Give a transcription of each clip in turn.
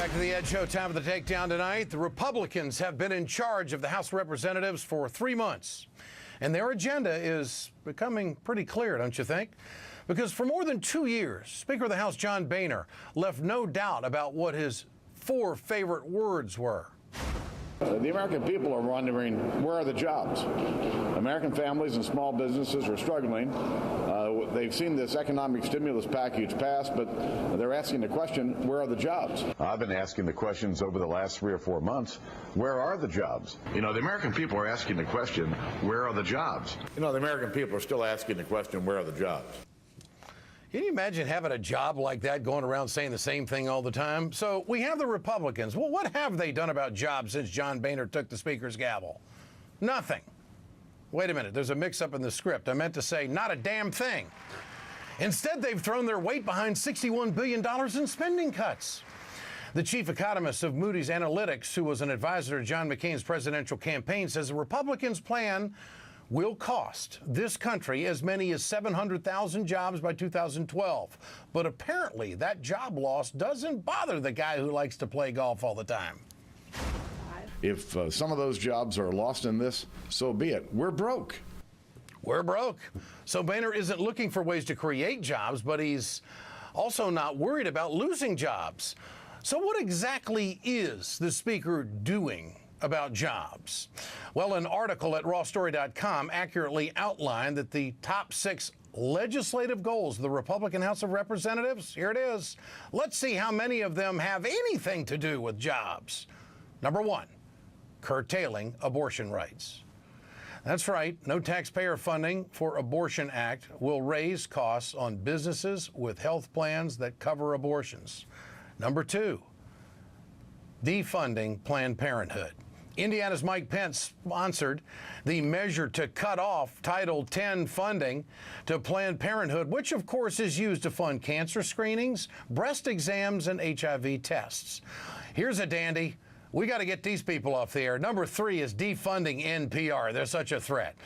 Back to the Ed Show. Time for the takedown tonight. The Republicans have been in charge of the House of Representatives for 3 months. And their agenda is becoming pretty clear, don't you think? Because for more than 2 years, Speaker of the House John Boehner left no doubt about what his 4 favorite words were. The American people are wondering, where are the jobs? American families and small businesses are struggling. They've seen this economic stimulus package pass, but they're asking the question, where are the jobs? I've been asking the questions over the last 3 or 4 months, where are the jobs? You know, the American people are asking the question, where are the jobs? You know, the American people are still asking the question, where are the jobs? Can you imagine having a job like that, going around saying the same thing all the time? So we have the Republicans. Well, what have they done about jobs since John Boehner took the Speaker's gavel? Nothing. Wait a minute, there's a mix-up in the script. I meant to say not a damn thing. Instead, they've thrown their weight behind $61 billion in spending cuts. The chief economist of Moody's Analytics, who was an advisor to John McCain's presidential campaign, says the Republicans' plan will cost this country as many as 700,000 jobs by 2012. But apparently that job loss doesn't bother the guy who likes to play golf all the time. If some of those jobs are lost in this, so be it. We're broke. We're broke. So Boehner isn't looking for ways to create jobs, but he's also not worried about losing jobs. So what exactly is the Speaker doing about jobs? Well, an article at rawstory.com accurately outlined that the top 6 legislative goals of the Republican House of Representatives, here it is. Let's see how many of them have anything to do with jobs. Number 1, curtailing abortion rights. That's right, no taxpayer funding for Abortion Act will raise costs on businesses with health plans that cover abortions. Number 2, defunding Planned Parenthood. Indiana's Mike Pence sponsored the measure to cut off Title X funding to Planned Parenthood, which of course is used to fund cancer screenings, breast exams, and HIV tests. Here's a dandy. We got to get these people off the air. Number 3 is defunding NPR. They're such a threat.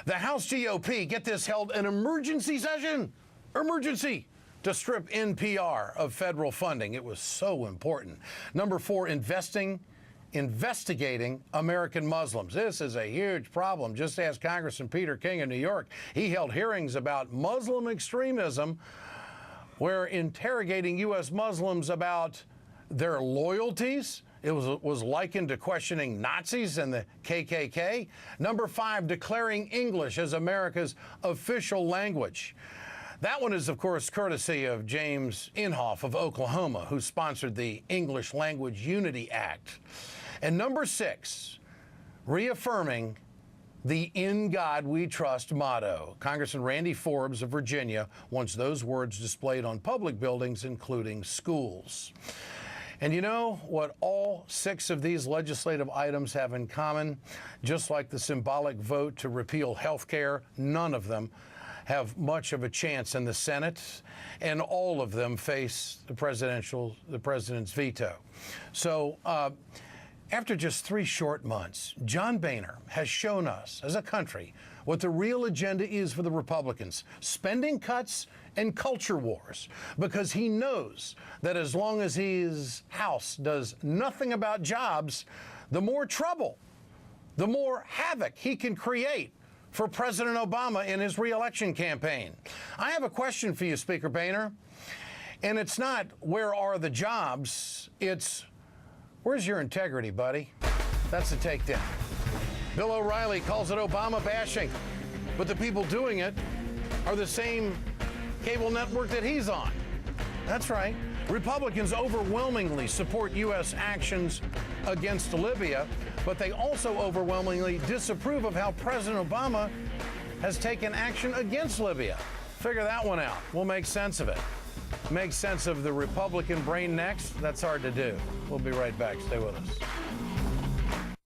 The House GOP, get this, held an emergency session. Emergency. To strip NPR of federal funding. It was so important. Number 4, investigating American Muslims. This is a huge problem. Just ask Congressman Peter King in New York. He held hearings about Muslim extremism, where interrogating U.S. Muslims about their loyalties. It was likened to questioning Nazis and the KKK. Number 5, declaring English as America's official language. That one is, of course, courtesy of James Inhofe of Oklahoma, who sponsored the English Language Unity Act. And number 6, reaffirming the "In God We Trust" motto. Congressman Randy Forbes of Virginia wants those words displayed on public buildings, including schools. And you know what all 6 of these legislative items have in common? Just like the symbolic vote to repeal health care, none of them have much of a chance in the Senate, and all of them face the president's veto. So after just 3 short months, John Boehner has shown us as a country what the real agenda is for the Republicans: spending cuts and culture wars, because he knows that as long as his House does nothing about jobs, the more trouble, the more havoc he can create for President Obama in his re-election campaign. I have a question for you, Speaker Boehner, and it's not where are the jobs, it's where's your integrity, buddy? That's the takedown. Bill O'Reilly calls it Obama bashing, but the people doing it are the same cable network that he's on. That's right. Republicans overwhelmingly support U.S. actions against Libya, but they also overwhelmingly disapprove of how President Obama has taken action against Libya. Figure that one out. We'll make sense of it. Make sense of the Republican brain next. That's hard to do. We'll be right back. Stay with us.